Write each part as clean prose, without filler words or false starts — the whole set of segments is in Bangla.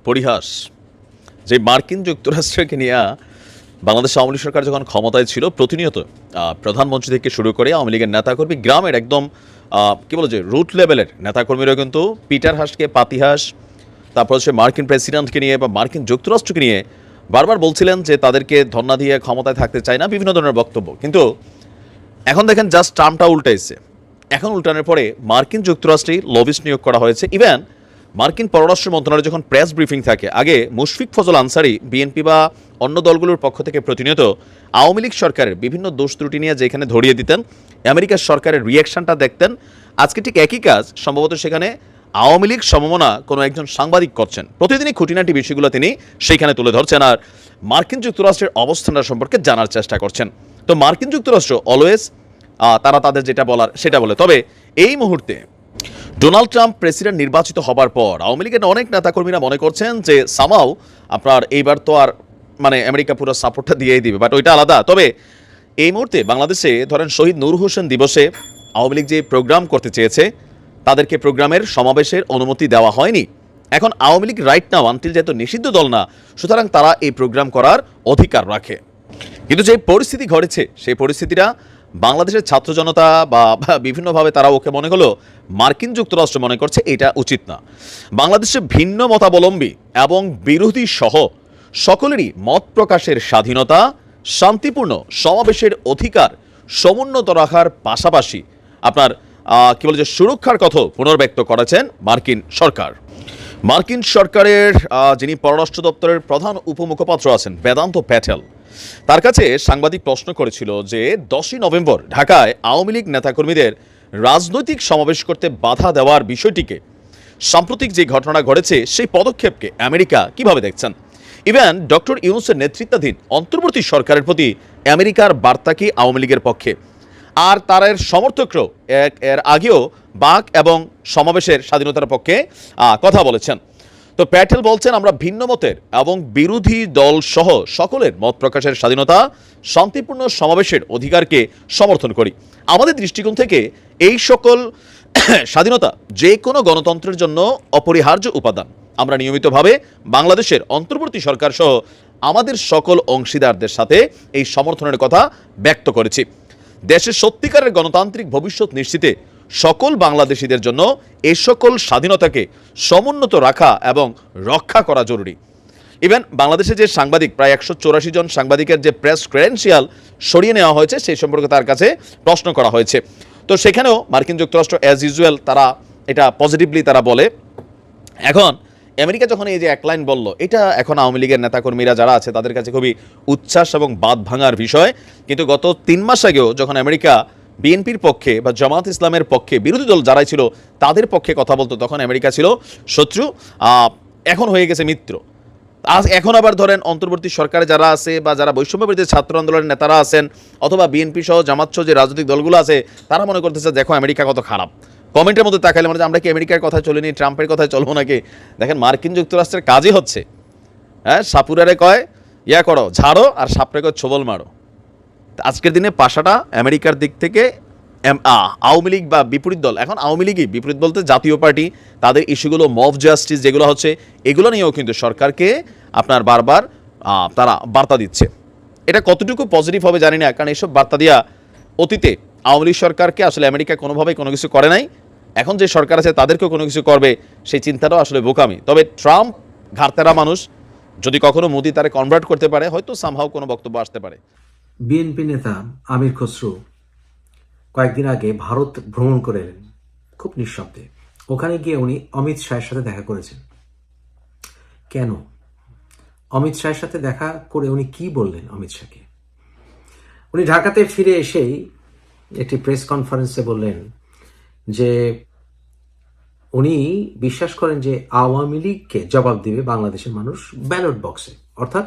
পরিহাস যে মার্কিন যুক্তরাষ্ট্রকে নিয়ে বাংলাদেশ আওয়ামী লীগ সরকার যখন ক্ষমতায় ছিল প্রতিনিয়ত প্রধানমন্ত্রী থেকে শুরু করে আওয়ামী লীগের নেতাকর্মী গ্রামের একদম কি বলে যে রুট লেভেলের নেতাকর্মীরাও কিন্তু পিটার হাসকে পাতিহাস, তারপর হচ্ছে মার্কিন প্রেসিডেন্টকে নিয়ে বা মার্কিন যুক্তরাষ্ট্রকে নিয়ে বারবার বলছিলেন যে তাদেরকে ধন্না দিয়ে ক্ষমতায় থাকতে চায় না, বিভিন্ন ধরনের বক্তব্য। কিন্তু এখন দেখেন জাস্ট টার্মটা উল্টাইছে। এখন উল্টানোর পরে মার্কিন যুক্তরাষ্ট্রে লবিস্ট নিয়োগ করা হয়েছে। ইভেন মার্কিন পররাষ্ট্র মন্ত্রণালয়ে যখন প্রেস ব্রিফিং থাকে, আগে মুশফিক ফজল আনসারি বিএনপি বা অন্য দলগুলোর পক্ষ থেকে প্রতিনিয়ত আওয়ামী লীগ সরকারের বিভিন্ন দোষ ত্রুটি নিয়ে যেখানে ধরিয়ে দিতেন, আমেরিকার সরকারের রিয়াকশনটা দেখতেন। আজকে ঠিক একই কাজ সম্ভবত সেখানে আওয়ামী লীগ সমমনা কোনো একজন সাংবাদিক করছেন। প্রতিদিনই খুঁটিনাটি বিষয়গুলো তিনি সেইখানে তুলে ধরছেন আর মার্কিন যুক্তরাষ্ট্রের অবস্থানটা সম্পর্কে জানার চেষ্টা করছেন। তো মার্কিন যুক্তরাষ্ট্র অলওয়েজ তারা তাদের যেটা বলার সেটা বলে। তবে এই মুহূর্তে ডোনাল্ড ট্রাম্প প্রেসিডেন্ট নির্বাচিত হবার পর আওয়ামী লীগের অনেক নেতাকর্মীরা মনে করছেন যে সামাও আপনার এইবার তো আর মানে আমেরিকা পুরো সাপোর্টটা দিয়েই দিবে, বাট ওইটা আলাদা। তবে এই মুহূর্তে বাংলাদেশে ধরেন শহীদ নূর হোসেন দিবসে আওয়ামী লীগ যে প্রোগ্রাম করতে চেয়েছে তাদেরকে প্রোগ্রামের সমাবেশের অনুমতি দেওয়া হয়নি। এখন Awami League right now until যেহেতু নিষিদ্ধ দল না, সুতরাং তারা এই প্রোগ্রাম করার অধিকার রাখে। কিন্তু যে পরিস্থিতি ঘটেছে সেই পরিস্থিতিটা বাংলাদেশের ছাত্র জনতা বা বিভিন্নভাবে তারা ওকে মনে হলো মার্কিন যুক্তরাষ্ট্র মনে করছে এটা উচিত না। বাংলাদেশে ভিন্ন মতাবলম্বী এবং বিরোধী সহ সকলেরই মত প্রকাশের স্বাধীনতা, শান্তিপূর্ণ সমাবেশের অধিকার সমুন্নত রাখার পাশাপাশি আপনার কি বলে যে সুরক্ষার কথা পুনর্ব্যক্ত করেছেন মার্কিন সরকার। মার্কিন সরকারের যিনি পররাষ্ট্র দপ্তরের প্রধান উপমুখপাত্র আছেন বেদান্ত প্যাটেল, তার কাছে সাংবাদিক প্রশ্ন করেছিল যে 10ই নভেম্বর ঢাকায় আওয়ামী লীগ নেতাকর্মীদের রাজনৈতিক সমাবেশ করতে বাধা দেওয়ার বিষয়টিকে, সাম্প্রতিক যে ঘটনা ঘটেছে সেই পদক্ষেপকে আমেরিকা কিভাবে দেখছেন। ইভেন ডক্টর ইউনূসের নেতৃত্বাধীন অন্তর্বর্তী সরকারের প্রতি আমেরিকার বার্তা কি আওয়ামী লীগের পক্ষে, আর তার সমর্থকরাও এর আগেও বাক এবং সমাবেশের স্বাধীনতার পক্ষে কথা বলেছেন। তো প্যাটেল বলছেন আমরা ভিন্ন মতের এবং বিরোধী দল সহ সকলের মত প্রকাশের স্বাধীনতা, শান্তিপূর্ণ সমাবেশের অধিকারকে সমর্থন করি। আমাদের দৃষ্টিকোণ থেকে এই সকল স্বাধীনতা যে কোনো গণতন্ত্রের জন্য অপরিহার্য উপাদান। আমরা নিয়মিতভাবে বাংলাদেশের অন্তর্বর্তী সরকার সহ আমাদের সকল অংশীদারদের সাথে এই সমর্থনের কথা ব্যক্ত করেছি। দেশের সত্যিকারের গণতান্ত্রিক ভবিষ্যৎ নিশ্চিতে সকল বাংলাদেশিদের জন্য এই সকল স্বাধীনতাকে সমুন্নত রাখা এবং রক্ষা করা জরুরি। ইভেন বাংলাদেশে যে সাংবাদিক প্রায় 184 জন সাংবাদিকের যে প্রেস ক্রেডেনশিয়াল সরিয়ে নেওয়া হয়েছে সেই সম্পর্কে তার কাছে প্রশ্ন করা হয়েছে। তো সেখানেও মার্কিন যুক্তরাষ্ট্র অ্যাজ ইউজুয়াল তারা এটা পজিটিভলি তারা বলে। এখন আমেরিকা যখন এই যে এক লাইন বলল, এটা এখন আওয়ামী লীগের নেতাকর্মীরা যারা আছে তাদের কাছে খুবই উচ্ছ্বাস এবং বাদ ভাঙার বিষয়। কিন্তু গত 3 মাস আগেও যখন আমেরিকা বিএনপির পক্ষে বা জামাত ইসলামের পক্ষে বিরোধী দল যারাই ছিল তাদের পক্ষে কথা বলতো, তখন আমেরিকা ছিল শত্রু, এখন হয়ে গেছে মিত্র। এখন আবার ধরেন অন্তর্বর্তী সরকারে যারা আছে বা যারা বৈষম্যবিরোধী ছাত্র আন্দোলনের নেতারা আছেন অথবা বিএনপি সহ জামাত সহ যে রাজনৈতিক দলগুলো আছে তারা মনে করতেছে দেখো আমেরিকা কত খারাপ। কমেন্টের মধ্যে তাকাইলে মানে আমরা কি আমেরিকার কথা চলিনি, ট্রাম্পের কথায় চলবো নাকি? দেখেন মার্কিন যুক্তরাষ্ট্রের কাজই হচ্ছে হ্যাঁ সাপুরারে কয় ইয়া করো ঝাড়ো আর সাপরে কয় ছোবল মারো। আজকের দিনে পাশাটা আমেরিকার দিক থেকে আওয়ামী লীগ বা বিপরীত দল, এখন আওয়ামী লীগই বিপরীত বলতে জাতীয় পার্টি, তাদের ইস্যুগুলো মব জাস্টিস যেগুলো হচ্ছে এগুলো নিয়েও কিন্তু সরকারকে আপনার বারবার তারা বার্তা দিচ্ছে। এটা কতটুকু পজিটিভ হবে জানি না, কারণ এইসব বার্তা দিয়া অতীতে আওয়ামী লীগ সরকারকে আসলে আমেরিকা কোনোভাবেই কোনো কিছু করে নাই। এখন যে সরকার আছে তাদেরকেও কোনো কিছু করবে সেই চিন্তাটাও আসলে বোকামি। তবে ট্রাম্প ঘাড়তেরা মানুষ, যদি কখনো মোদি তারে কনভার্ট করতে পারে হয়তো সামহাও কোনো বক্তব্য আসতে পারে। বিএনপি নেতা আমির খসরু কয়েকদিন আগে ভারত ভ্রমণ করে এলেন খুব নিঃশব্দে। ওখানে গিয়ে উনি অমিত শাহের সাথে দেখা করেছেন। কেন অমিত শাহের সাথে দেখা করে উনি কি বললেন অমিত শাহকে? উনি ঢাকাতে ফিরে এসেই একটি প্রেস কনফারেন্সে বললেন যে উনি বিশ্বাস করেন যে আওয়ামী লীগকে জবাব দিবে বাংলাদেশের মানুষ ব্যালট বক্সে, অর্থাৎ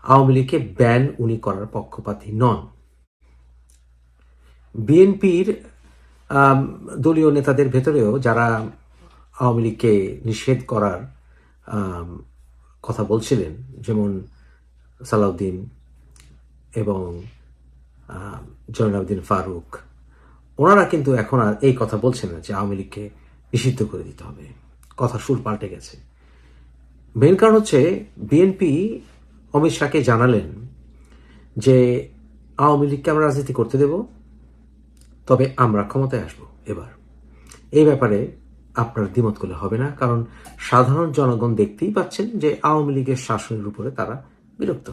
আওয়ামী লীগকে ব্যান উনি করার পক্ষপাতী নন। বিএনপির দলীয় নেতাদের ভেতরেও যারা আওয়ামী লীগকে নিষেধ করার কথা বলছিলেন, যেমন সালাউদ্দিন এবং জয়নাল ফারুক, ওনারা কিন্তু এখন আর এই কথা বলছেন না যে আওয়ামী লীগকে নিষিদ্ধ করে দিতে হবে। কথা সুর পাল্টে গেছে। মেন কারণ হচ্ছে বিএনপি অমিত শাহকে জানালেন যে আওয়ামী লীগকে আমরা রাজনীতি করতে দেব, তবে আমরা ক্ষমতায় আসব এবার। এই ব্যাপারে আপনার দ্বিমত করলে হবে না, কারণ সাধারণ জনগণ দেখতেই পাচ্ছেন যে আওয়ামী লীগের শাসনের উপরে তারা বিরক্ত,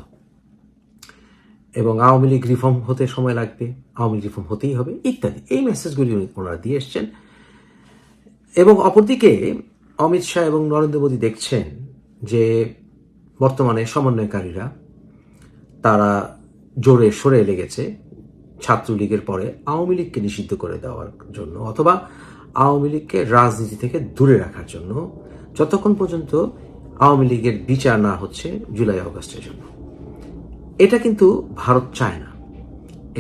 এবং আওয়ামী লীগ রিফর্ম হতে সময় লাগবে, আওয়ামী লীগ রিফর্ম হতেই হবে ইত্যাদি, এই মেসেজগুলি ওনারা দিয়ে এসছেন। এবং অপরদিকে অমিত শাহ এবং নরেন্দ্র মোদী দেখছেন যে বর্তমানে সমন্বয়কারীরা তারা জোরে সরে লেগেছে ছাত্রলীগের পরে আওয়ামী লীগকে নিষিদ্ধ করে দেওয়ার জন্য, অথবা আওয়ামী লীগকে রাজনীতি থেকে দূরে রাখার জন্য, যতক্ষণ পর্যন্ত আওয়ামী লীগের বিচার না হচ্ছে জুলাই আগস্টের জন্য। এটা কিন্তু ভারত চায় না,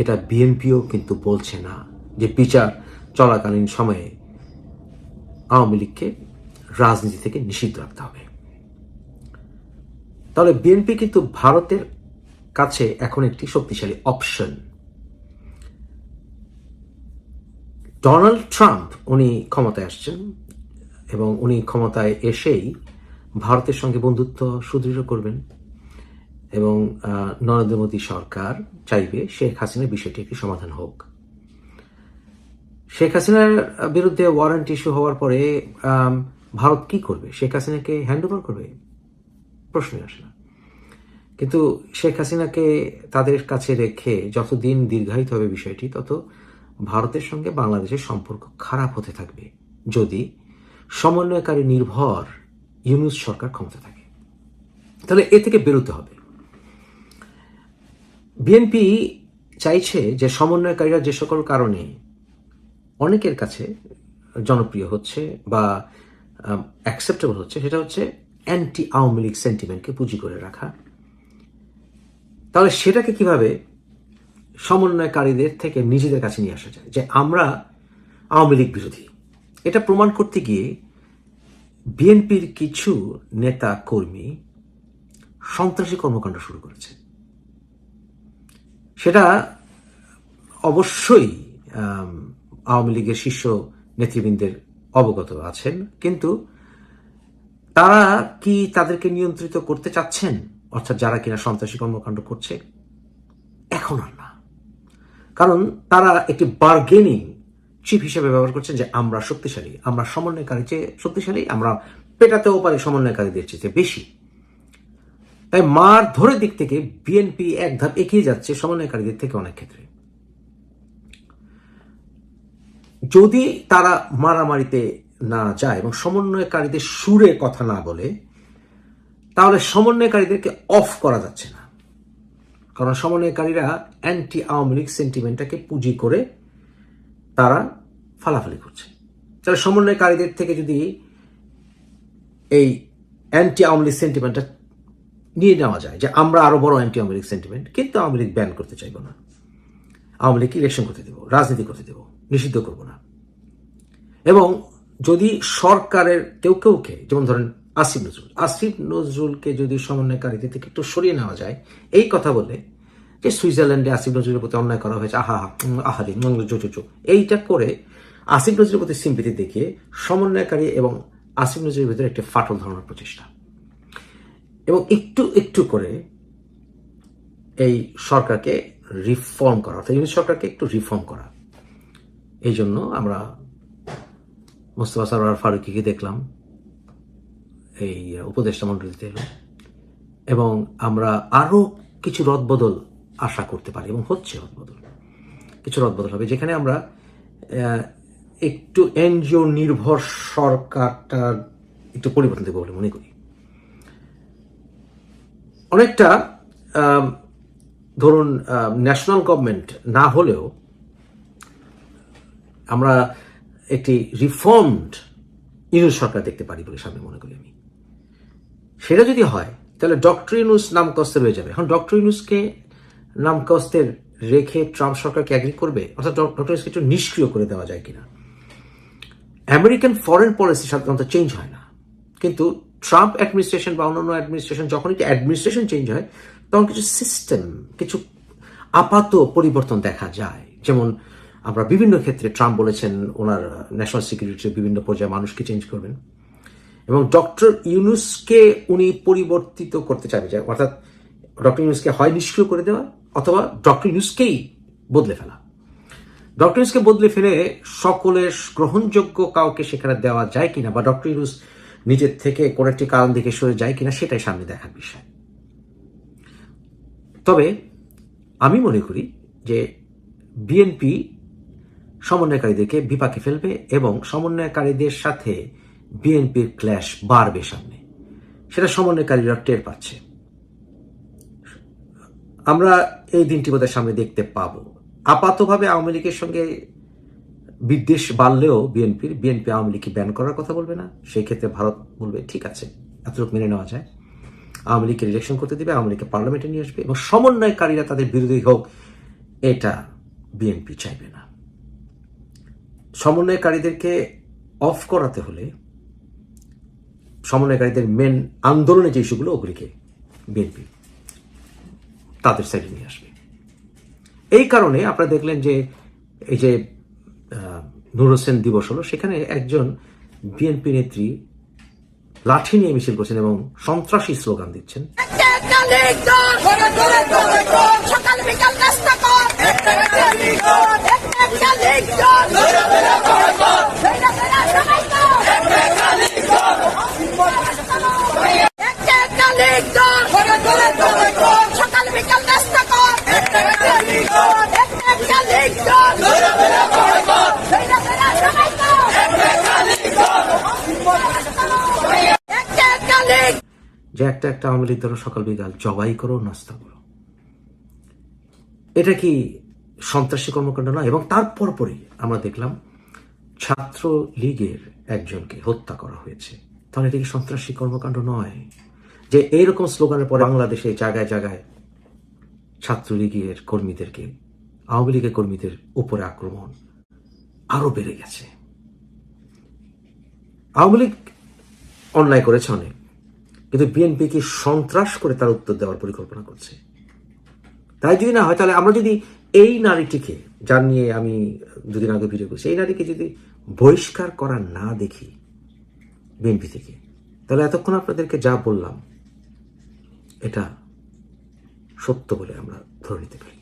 এটা বিএনপিও কিন্তু বলছে না যে বিচার চলাকালীন সময়ে আওয়ামী লীগকে রাজনীতি থেকে নিষিদ্ধ রাখতে হবে। তাহলে বিএনপি কিন্তু ভারতের কাছে এখন একটি শক্তিশালী অপশন। ডোনাল্ড ট্রাম্প উনি ক্ষমতায় আসছেন, এবং উনি ক্ষমতায় এসেই ভারতের সঙ্গে বন্ধুত্ব সুদৃঢ় করবেন, এবং নরেন্দ্র মোদী সরকার চাইবে শেখ হাসিনার বিষয়টি একটি সমাধান হোক। শেখ হাসিনার বিরুদ্ধে ওয়ারেন্ট ইস্যু হওয়ার পরে ভারত কি করবে? শেখ হাসিনাকে হ্যান্ড ওভার করবে? প্রশ্নই আসে না। কিন্তু শেখ হাসিনাকে তাদের কাছে রেখে যতদিন দীর্ঘায়িত হবে বিষয়টি, তত ভারতের সঙ্গে বাংলাদেশের সম্পর্ক খারাপ হতে থাকবে, যদি সমন্বয়কারী নির্ভর ইউনূস সরকার ক্ষমতা থাকে। তাহলে এ থেকে বেরোতে হবে। বিএনপি চাইছে যে সমন্বয়কারীরা যে সকল কারণে অনেকের কাছে জনপ্রিয় হচ্ছে বা অ্যাকসেপ্টেবল হচ্ছে, সেটা হচ্ছে অ্যান্টি আওয়ামী লীগ সেন্টিমেন্টকে পুঁজি করে রাখা। তাহলে সেটাকে কিভাবে সমন্বয়কারীদের থেকে নিজেদের কাছে নিয়ে আসা যায় যে আমরা আওয়ামী লীগ বিরোধী, এটা প্রমাণ করতে গিয়ে বিএনপির কিছু নেতা কর্মী সন্ত্রাসী কর্মকাণ্ড শুরু করেছে। সেটা অবশ্যই আওয়ামী লীগের শীর্ষ নেতৃবৃন্দের অবগত আছেন, কিন্তু তারা কি তাদেরকে নিয়ন্ত্রিত করতে চাচ্ছেন? অর্থাৎ যারা কিনা সন্ত্রাসী কর্মকাণ্ড করছে? এখন আর না, কারণ তারা একটি বার্গেনিং চিপ হিসেবে ব্যবহার করছেন যে আমরা শক্তিশালী, আমরা সমন্বয়কারী চেয়ে শক্তিশালী, আমরা পেটাতেও পারি সমন্বয়কারীদের চেয়ে বেশি। তাই মার ধরে দিক থেকে বিএনপি এক ধাপ এগিয়ে যাচ্ছে সমন্বয়কারীদের থেকে অনেক ক্ষেত্রে। যদি তারা মারামারিতে না যায় এবং সমন্বয়কারীদের সুরে কথা না বলে, তাহলে সমন্বয়কারীদেরকে অফ করা যাচ্ছে না, কারণ সমন্বয়কারীরা অ্যান্টি আওয়ামী লীগ সেন্টিমেন্টটাকে পুঁজি করে তারা ফালাফালি করছে। তাহলে সমন্বয়কারীদের থেকে যদি এই অ্যান্টি আওয়ামী লীগ সেন্টিমেন্টটা নিয়ে নেওয়া যায় যে আমরা আরো বড় অ্যান্টি আওয়ামী লীগ সেন্টিমেন্ট, কিন্তু আওয়ামী লীগ ব্যান করতে চাইব না, আওয়ামী লীগকে ইলেকশন করতে দেব, রাজনীতি করতে দেব, নিষিদ্ধ করব না। এবং যদি সরকারের কেউকে, যেমন ধরেন আসিফ নজরুলকে যদি সমন্বয়কারীদের থেকে একটু সরিয়ে নেওয়া যায়, এই কথা বলে যে সুইজারল্যান্ডে আসিফ নজরুলের প্রতি অন্যায় করা হয়েছে, আহারে এইটা করে আসিফ নজরুলের প্রতি সিম্পিতি দেখিয়ে সমন্বয়কারী এবং আসিফ নজরুলের ভিতরে একটি ফাটল ধরানোর প্রচেষ্টা, এবং একটু একটু করে এই সরকারকে রিফর্ম করা, অর্থাৎ ইউনিট সরকারকে একটু রিফর্ম করা। এই জন্য আমরা মোস্তফা সরওয়ার ফারুকীকে দেখলাম এই উপদেষ্টা মণ্ডলীতে এলো, এবং আমরা আরো কিছু রদবদল আশা করতে পারি, এবং হচ্ছে রদবদল, কিছু রদবদল হবে, যেখানে আমরা একটু এনজিও নির্ভর সরকারটার একটু পরিবর্তন দেবো বলে মনে করি। অনেকটা ধরুন ন্যাশনাল গভর্নমেন্ট না হলেও আমরা একটি রিফর্মড ইউনুস সরকার দেখতে পারি বলে সামনে মনে করি আমি। সেটা যদি হয় তাহলে ডক্টর ইউনুস নামকস্তে রয়ে যাবে। এখন ডক্টর ইউনুসকে নামকস্তের রেখে ট্রাম্প সরকারকে অ্যাগ্রি করবে, অর্থাৎ ডক্টর ইউনুসকে একটু নিষ্ক্রিয় করে দেওয়া যায় কিনা। আমেরিকান ফরেন পলিসি সাধারণত চেঞ্জ হয় না, কিন্তু ট্রাম্প অ্যাডমিনিস্ট্রেশন বা অন্যান্য অ্যাডমিনিস্ট্রেশন, যখন একটি অ্যাডমিনিস্ট্রেশন চেঞ্জ হয় তখন কিছু সিস্টেম, কিছু আপাত পরিবর্তন দেখা যায়। যেমন আমরা বিভিন্ন ক্ষেত্রে ট্রাম্প বলেছেন ওনার ন্যাশনাল সিকিউরিটির বিভিন্ন পর্যায়ে মানুষকে চেঞ্জ করবেন, এবং ডক্টর ইউনূসকে উনি পরিবর্তিত করতে চাইবে, অর্থাৎ ডক্টর ইউনূসকে হয় নিষ্ক্রিয় করে দেওয়া অথবা ডক্টর ইউনূসকেই বদলে ফেলা। ডক্টর ইউনূসকে বদলে ফেলে সকলের গ্রহণযোগ্য কাউকে সেখানে দেওয়া যায় কিনা, বা ডক্টর ইউনূস নিজের থেকে কোনো একটি কারণ দিকে সরে যায় কিনা, সেটাই সামনে দেখার বিষয়। তবে আমি মনে করি যে বিএনপি সমন্বয়কারীদেরকে বিপাকে ফেলবে এবং সমন্বয়কারীদের সাথে বিএনপির ক্ল্যাশ বাড়বে সামনে, সেটা সমন্বয়কারীরা টের পাচ্ছে। আমরা এই দিনটি বোধহয় সামনে দেখতে পাবো। আপাতভাবে আওয়ামী লীগের সঙ্গে বিদ্বেষ বাড়লেও বিএনপি আওয়ামী লীগকে ব্যান করার কথা বলবে না। সেই ক্ষেত্রে ভারত বলবে ঠিক আছে, এতটুকু মেনে নেওয়া যায়, আওয়ামী লীগকে ইলেকশন করতে দিবে, আওয়ামী লীগকে পার্লামেন্টে নিয়ে আসবে এবং সমন্বয়কারীরা তাদের বিরোধী হোক, এটা বিএনপি চাইবে না। সমন্বয়কারীদেরকে অফ করাতে হলে সমন্বয়কারীদের মেন আন্দোলনের যে ইস্যুগুলো, ওগুলিকে বিএনপি তাদের সাইডে নিয়ে আসবে। এই কারণে আপনারা দেখলেন যে এই যে নূর হোসেন দিবস হলো, সেখানে একজন বিএনপি নেত্রী লাঠি নিয়ে মিছিল করছেন এবং সন্ত্রাসী স্লোগান দিচ্ছেন। যে একটা আওয়ামী লীগ ধরো সকাল বিকাল জবাই করো, নাস্তা করো, এটা কি সন্ত্রাসী কর্মকাণ্ড নয়? এবং তারপর পরই আমরা দেখলাম ছাত্র লীগের একজনকে হত্যা করা হয়েছে। তাহলে এটা কি সন্ত্রাসী কর্মকাণ্ড নয়? যে এইরকম স্লোগানের পরে বাংলাদেশে জায়গায় জায়গায় ছাত্রলীগের কর্মীদেরকে, আওয়ামী লীগের কর্মীদের উপরে আক্রমণ আরো বেড়ে গেছে। আওয়ামী লীগ অন্যায় করেছে অনেক, কিন্তু বিএনপি কি সন্ত্রাস করে তার উত্তর দেওয়ার পরিকল্পনা করছে? তাই যদি না হয়, তাহলে আমরা যদি এই নারীটিকে, যার নিয়ে আমি দুদিন আগে ভিডিও করছি, এই নারীকে যদি বহিষ্কার করা না দেখি বিএনপি থেকে, তাহলে এতক্ষণ আপনাদেরকে যা বললাম এটা সত্য বলে আমরা ধরে নিতে পারি।